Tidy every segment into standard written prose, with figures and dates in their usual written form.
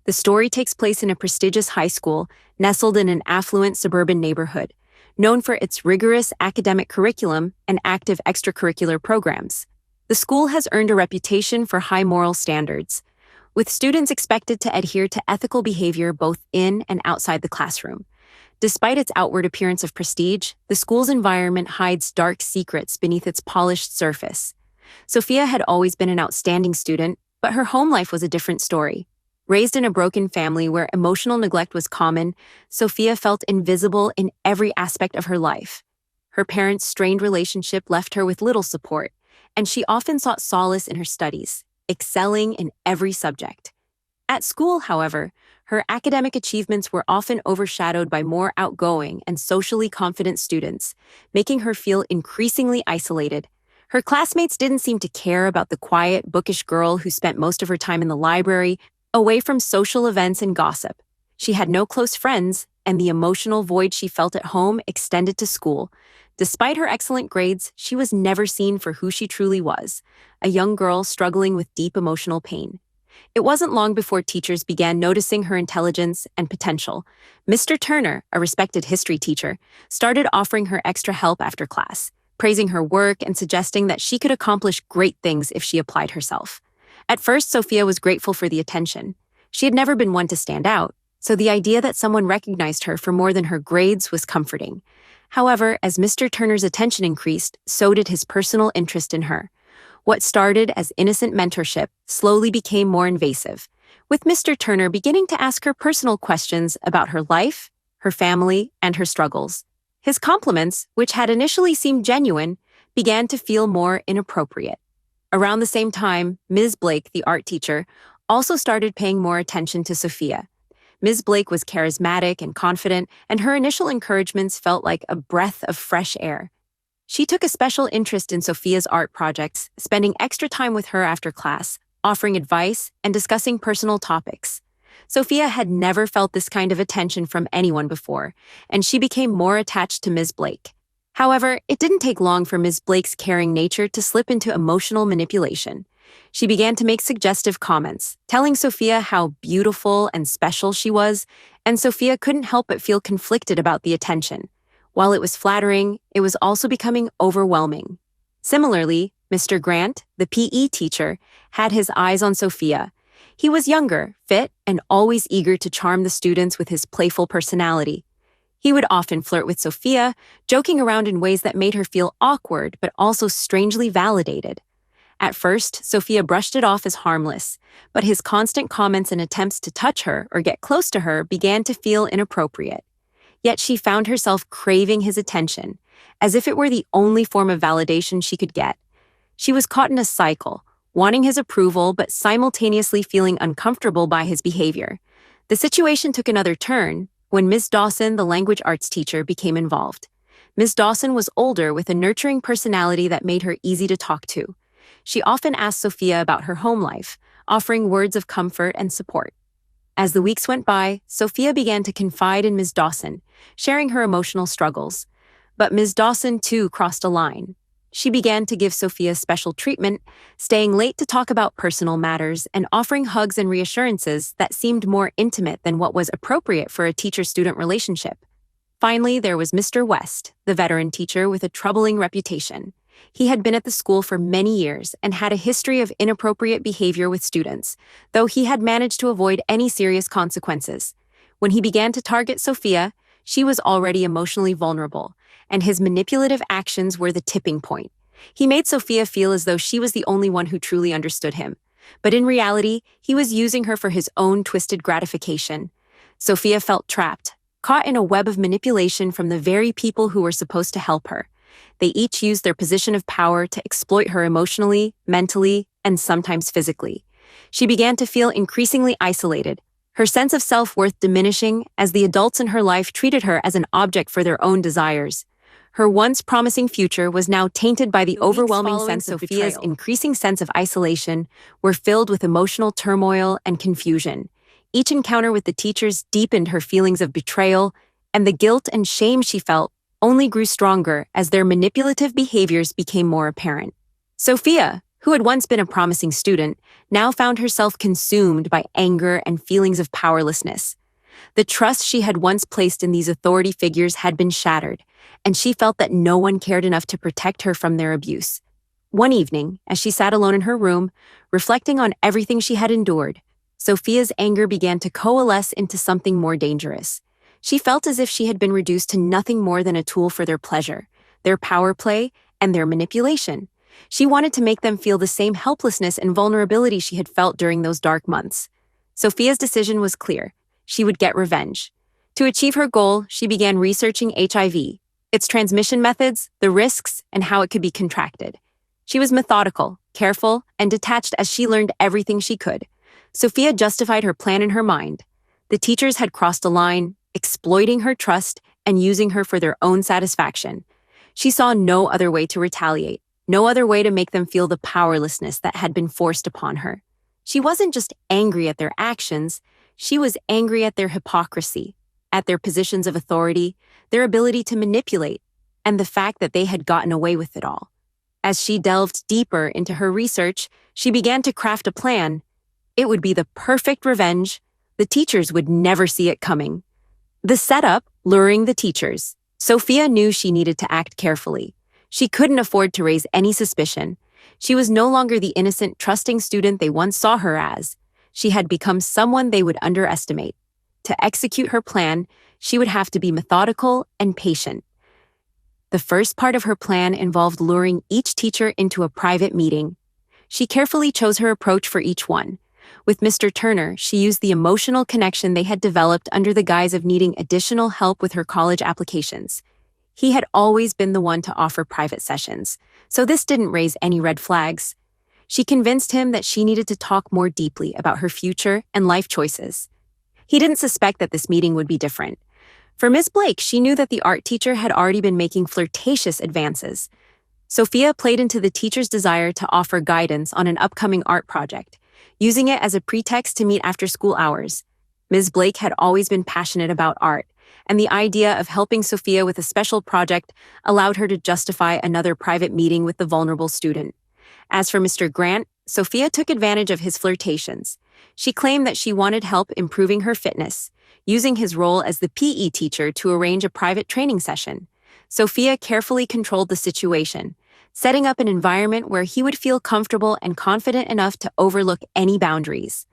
The story takes place in a prestigious high school nestled in an affluent suburban neighborhood, known for its rigorous academic curriculum and active extracurricular programs. The school has earned a reputation for high moral standards, with students expected to adhere to ethical behavior both in and outside the classroom. Despite its outward appearance of prestige, the school's environment hides dark secrets beneath its polished surface. Sophia had always been an outstanding student, but her home life was a different story. Raised in a broken family where emotional neglect was common, Sophia felt invisible in every aspect of her life. Her parents' strained relationship left her with little support, and she often sought solace in her studies, excelling in every subject. At school, however, her academic achievements were often overshadowed by more outgoing and socially confident students, making her feel increasingly isolated. Her classmates didn't seem to care about the quiet, bookish girl who spent most of her time in the library, away from social events and gossip. She had no close friends, and the emotional void she felt at home extended to school. Despite her excellent grades, she was never seen for who she truly was, a young girl struggling with deep emotional pain. It wasn't long before teachers began noticing her intelligence and potential. Mr. Turner, a respected history teacher, started offering her extra help after class, praising her work and suggesting that she could accomplish great things if she applied herself. At first, Sophia was grateful for the attention. She had never been one to stand out, so the idea that someone recognized her for more than her grades was comforting. However, as Mr. Turner's attention increased, so did his personal interest in her. What started as innocent mentorship slowly became more invasive, with Mr. Turner beginning to ask her personal questions about her life, her family, and her struggles. His compliments, which had initially seemed genuine, began to feel more inappropriate. Around the same time, Ms. Blake, the art teacher, also started paying more attention to Sophia. Ms. Blake was charismatic and confident, and her initial encouragements felt like a breath of fresh air. She took a special interest in Sophia's art projects, spending extra time with her after class, offering advice and discussing personal topics. Sophia had never felt this kind of attention from anyone before, and she became more attached to Ms. Blake. However, it didn't take long for Ms. Blake's caring nature to slip into emotional manipulation. She began to make suggestive comments, telling Sophia how beautiful and special she was, and Sophia couldn't help but feel conflicted about the attention. While it was flattering, it was also becoming overwhelming. Similarly, Mr. Grant, the PE teacher, had his eyes on Sophia. He was younger, fit, and always eager to charm the students with his playful personality. He would often flirt with Sophia, joking around in ways that made her feel awkward but also strangely validated. At first, Sophia brushed it off as harmless, but his constant comments and attempts to touch her or get close to her began to feel inappropriate. Yet she found herself craving his attention, as if it were the only form of validation she could get. She was caught in a cycle, wanting his approval but simultaneously feeling uncomfortable by his behavior. The situation took another turn when Ms. Dawson, the language arts teacher, became involved. Ms. Dawson was older with a nurturing personality that made her easy to talk to. She often asked Sophia about her home life, offering words of comfort and support. As the weeks went by, Sophia began to confide in Ms. Dawson, sharing her emotional struggles. But Ms. Dawson, too, crossed a line. She began to give Sophia special treatment, staying late to talk about personal matters and offering hugs and reassurances that seemed more intimate than what was appropriate for a teacher-student relationship. Finally, there was Mr. West, the veteran teacher with a troubling reputation. He had been at the school for many years and had a history of inappropriate behavior with students, though he had managed to avoid any serious consequences. When he began to target Sophia, she was already emotionally vulnerable, and his manipulative actions were the tipping point. He made Sophia feel as though she was the only one who truly understood him, but in reality, he was using her for his own twisted gratification. Sophia felt trapped, caught in a web of manipulation from the very people who were supposed to help her. They each used their position of power to exploit her emotionally, mentally, and sometimes physically. She began to feel increasingly isolated, her sense of self-worth diminishing as the adults in her life treated her as an object for their own desires. Her once promising future was now tainted by the overwhelming sense of Sophia's increasing sense of isolation were filled with emotional turmoil and confusion. Each encounter with the teachers deepened her feelings of betrayal, and the guilt and shame she felt only grew stronger as their manipulative behaviors became more apparent. Sophia, who had once been a promising student, now found herself consumed by anger and feelings of powerlessness. The trust she had once placed in these authority figures had been shattered, and she felt that no one cared enough to protect her from their abuse. One evening, as she sat alone in her room, reflecting on everything she had endured, Sophia's anger began to coalesce into something more dangerous. She felt as if she had been reduced to nothing more than a tool for their pleasure, their power play, and their manipulation. She wanted to make them feel the same helplessness and vulnerability she had felt during those dark months. Sophia's decision was clear. She would get revenge. To achieve her goal, she began researching HIV, its transmission methods, the risks, and how it could be contracted. She was methodical, careful, and detached as she learned everything she could. Sophia justified her plan in her mind. The teachers had crossed a line, exploiting her trust and using her for their own satisfaction. She saw no other way to retaliate, no other way to make them feel the powerlessness that had been forced upon her. She wasn't just angry at their actions, she was angry at their hypocrisy, at their positions of authority, their ability to manipulate, and the fact that they had gotten away with it all. As she delved deeper into her research, she began to craft a plan. It would be the perfect revenge. The teachers would never see it coming. The setup, luring the teachers. Sophia knew she needed to act carefully. She couldn't afford to raise any suspicion. She was no longer the innocent, trusting student they once saw her as. She had become someone they would underestimate. To execute her plan, she would have to be methodical and patient. The first part of her plan involved luring each teacher into a private meeting. She carefully chose her approach for each one. With Mr. Turner, she used the emotional connection they had developed under the guise of needing additional help with her college applications. He had always been the one to offer private sessions, so this didn't raise any red flags. She convinced him that she needed to talk more deeply about her future and life choices. He didn't suspect that this meeting would be different. For Miss Blake, she knew that the art teacher had already been making flirtatious advances. Sophia played into the teacher's desire to offer guidance on an upcoming art project, using it as a pretext to meet after school hours. Ms. Blake had always been passionate about art, and the idea of helping Sophia with a special project allowed her to justify another private meeting with the vulnerable student. As for Mr. Grant, Sophia took advantage of his flirtations. She claimed that she wanted help improving her fitness, using his role as the PE teacher to arrange a private training session. Sophia carefully controlled the situation, setting up an environment where he would feel comfortable and confident enough to overlook any boundaries.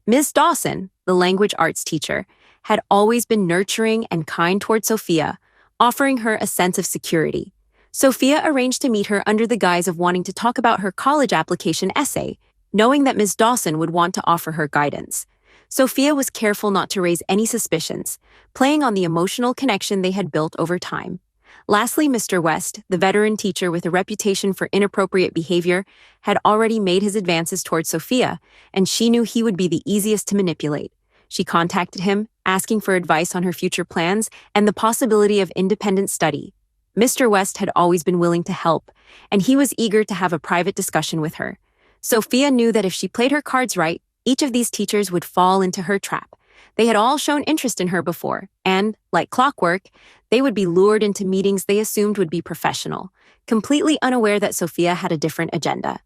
Ms. Dawson, the language arts teacher, had always been nurturing and kind toward Sophia, offering her a sense of security. Sophia arranged to meet her under the guise of wanting to talk about her college application essay, knowing that Ms. Dawson would want to offer her guidance. Sophia was careful not to raise any suspicions, playing on the emotional connection they had built over time. Lastly, Mr. West, the veteran teacher with a reputation for inappropriate behavior, had already made his advances towards Sophia, and she knew he would be the easiest to manipulate. She contacted him, asking for advice on her future plans and the possibility of independent study. Mr. West had always been willing to help, and he was eager to have a private discussion with her. Sophia knew that if she played her cards right, each of these teachers would fall into her trap. They had all shown interest in her before, and, like clockwork, they would be lured into meetings they assumed would be professional, completely unaware that Sophia had a different agenda.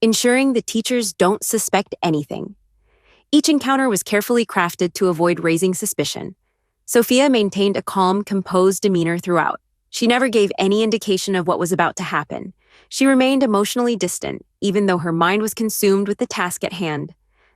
Ensuring the teachers don't suspect anything. Each encounter was carefully crafted to avoid raising suspicion. Sophia maintained a calm, composed demeanor throughout. She never gave any indication of what was about to happen. She remained emotionally distant, even though her mind was consumed with the task at hand.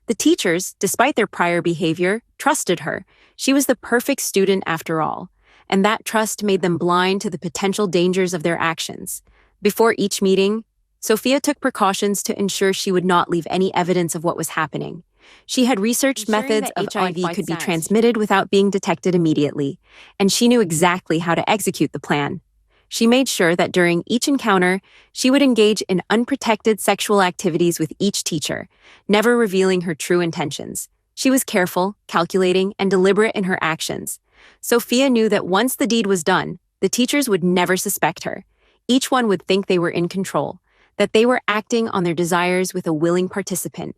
The teachers, despite their prior behavior, trusted her. She was the perfect student after all, and that trust made them blind to the potential dangers of their actions. Before each meeting, Sophia took precautions to ensure she would not leave any evidence of what was happening. She had researched methods of HIV could be transmitted without being detected immediately, and she knew exactly how to execute the plan. She made sure that during each encounter, she would engage in unprotected sexual activities with each teacher, never revealing her true intentions. She was careful, calculating, and deliberate in her actions. Sophia knew that once the deed was done, the teachers would never suspect her. Each one would think they were in control, that they were acting on their desires with a willing participant.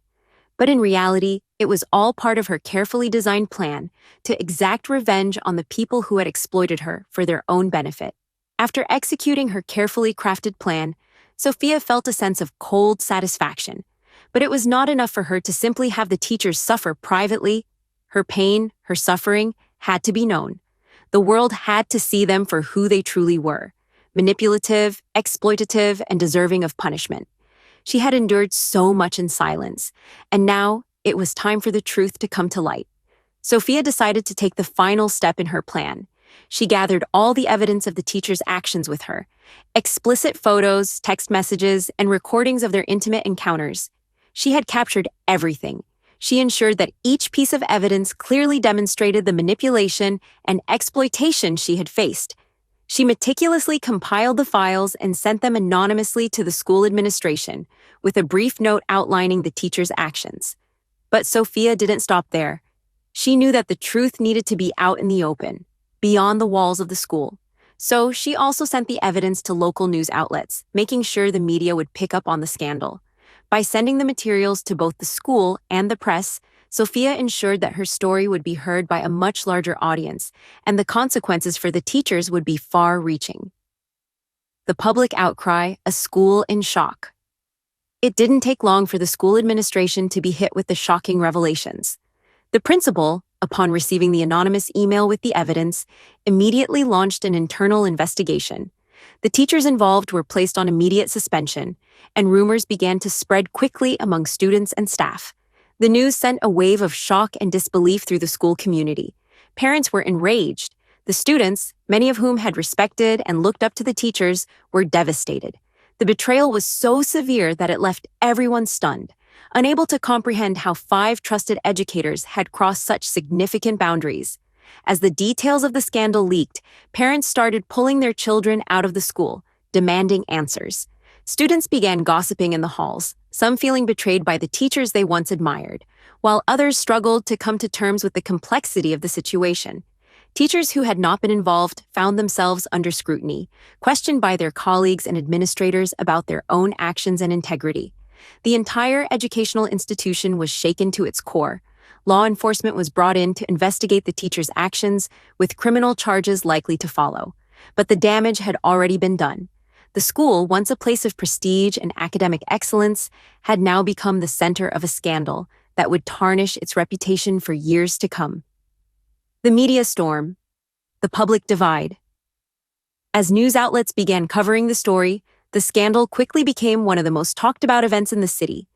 But in reality, it was all part of her carefully designed plan to exact revenge on the people who had exploited her for their own benefit. After executing her carefully crafted plan, Sophia felt a sense of cold satisfaction. But it was not enough for her to simply have the teachers suffer privately. Her pain, her suffering, had to be known. The world had to see them for who they truly were: manipulative, exploitative, and deserving of punishment. She had endured so much in silence, and now it was time for the truth to come to light. Sophia decided to take the final step in her plan. She gathered all the evidence of the teachers' actions with her: explicit photos, text messages, and recordings of their intimate encounters. She had captured everything. She ensured that each piece of evidence clearly demonstrated the manipulation and exploitation she had faced. She meticulously compiled the files and sent them anonymously to the school administration, with a brief note outlining the teachers' actions. But Sophia didn't stop there. She knew that the truth needed to be out in the open, beyond the walls of the school. So she also sent the evidence to local news outlets, making sure the media would pick up on the scandal. By sending the materials to both the school and the press, Sophia ensured that her story would be heard by a much larger audience, and the consequences for the teachers would be far-reaching. The public outcry, a school in shock. It didn't take long for the school administration to be hit with the shocking revelations. The principal, upon receiving the anonymous email with the evidence, immediately launched an internal investigation. The teachers involved were placed on immediate suspension, and rumors began to spread quickly among students and staff. The news sent a wave of shock and disbelief through the school community. Parents were enraged. The students, many of whom had respected and looked up to the teachers, were devastated. The betrayal was so severe that it left everyone stunned, unable to comprehend how 5 trusted educators had crossed such significant boundaries. As the details of the scandal leaked, parents started pulling their children out of the school, demanding answers. Students began gossiping in the halls, some feeling betrayed by the teachers they once admired, while others struggled to come to terms with the complexity of the situation. Teachers who had not been involved found themselves under scrutiny, questioned by their colleagues and administrators about their own actions and integrity. The entire educational institution was shaken to its core. Law enforcement was brought in to investigate the teachers' actions, with criminal charges likely to follow. But the damage had already been done. The school, once a place of prestige and academic excellence, had now become the center of a scandal that would tarnish its reputation for years to come. The media storm. The public divide. As news outlets began covering the story, the scandal quickly became one of the most talked about events in the city.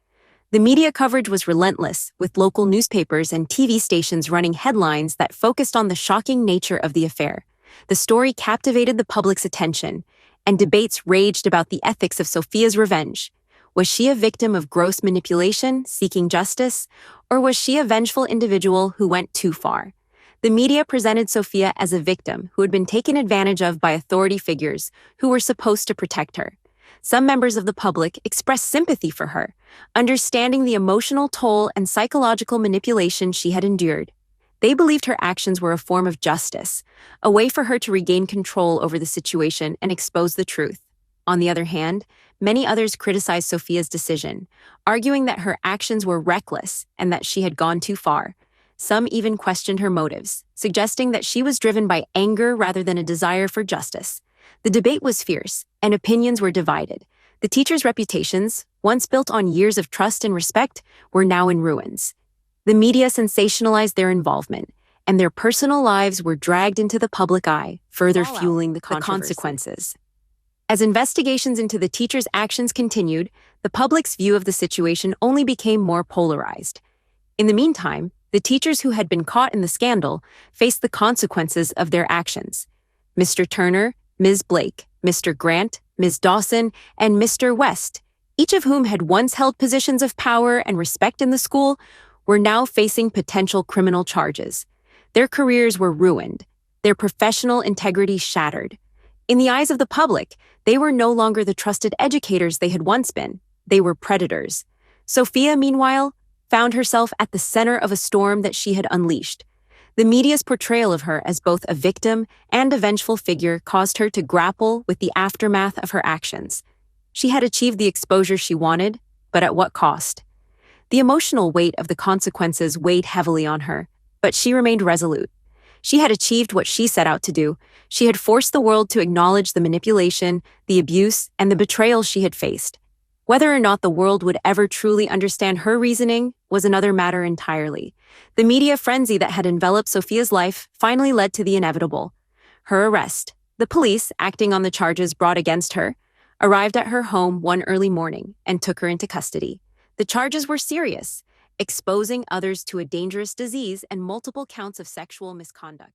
The media coverage was relentless, with local newspapers and TV stations running headlines that focused on the shocking nature of the affair. The story captivated the public's attention, and debates raged about the ethics of Sophia's revenge. Was she a victim of gross manipulation, seeking justice, or was she a vengeful individual who went too far? The media presented Sophia as a victim who had been taken advantage of by authority figures who were supposed to protect her. Some members of the public expressed sympathy for her, understanding the emotional toll and psychological manipulation she had endured. They believed her actions were a form of justice, a way for her to regain control over the situation and expose the truth. On the other hand, many others criticized Sophia's decision, arguing that her actions were reckless and that she had gone too far. Some even questioned her motives, suggesting that she was driven by anger rather than a desire for justice. The debate was fierce, and opinions were divided. The teachers' reputations, once built on years of trust and respect, were now in ruins. The media sensationalized their involvement, and their personal lives were dragged into the public eye, further fueling the consequences. As investigations into the teachers' actions continued, the public's view of the situation only became more polarized. In the meantime, the teachers who had been caught in the scandal faced the consequences of their actions. Mr. Turner, Ms. Blake, Mr. Grant, Ms. Dawson, and Mr. West, each of whom had once held positions of power and respect in the school, were now facing potential criminal charges. Their careers were ruined, their professional integrity shattered. In the eyes of the public, they were no longer the trusted educators they had once been. They were predators. Sophia, meanwhile, found herself at the center of a storm that she had unleashed. The media's portrayal of her as both a victim and a vengeful figure caused her to grapple with the aftermath of her actions. She had achieved the exposure she wanted, but at what cost? The emotional weight of the consequences weighed heavily on her, but she remained resolute. She had achieved what she set out to do. She had forced the world to acknowledge the manipulation, the abuse, and the betrayal she had faced. Whether or not the world would ever truly understand her reasoning was another matter entirely. The media frenzy that had enveloped Sophia's life finally led to the inevitable: her arrest. The police, acting on the charges brought against her, arrived at her home one early morning and took her into custody. The charges were serious: exposing others to a dangerous disease and multiple counts of sexual misconduct.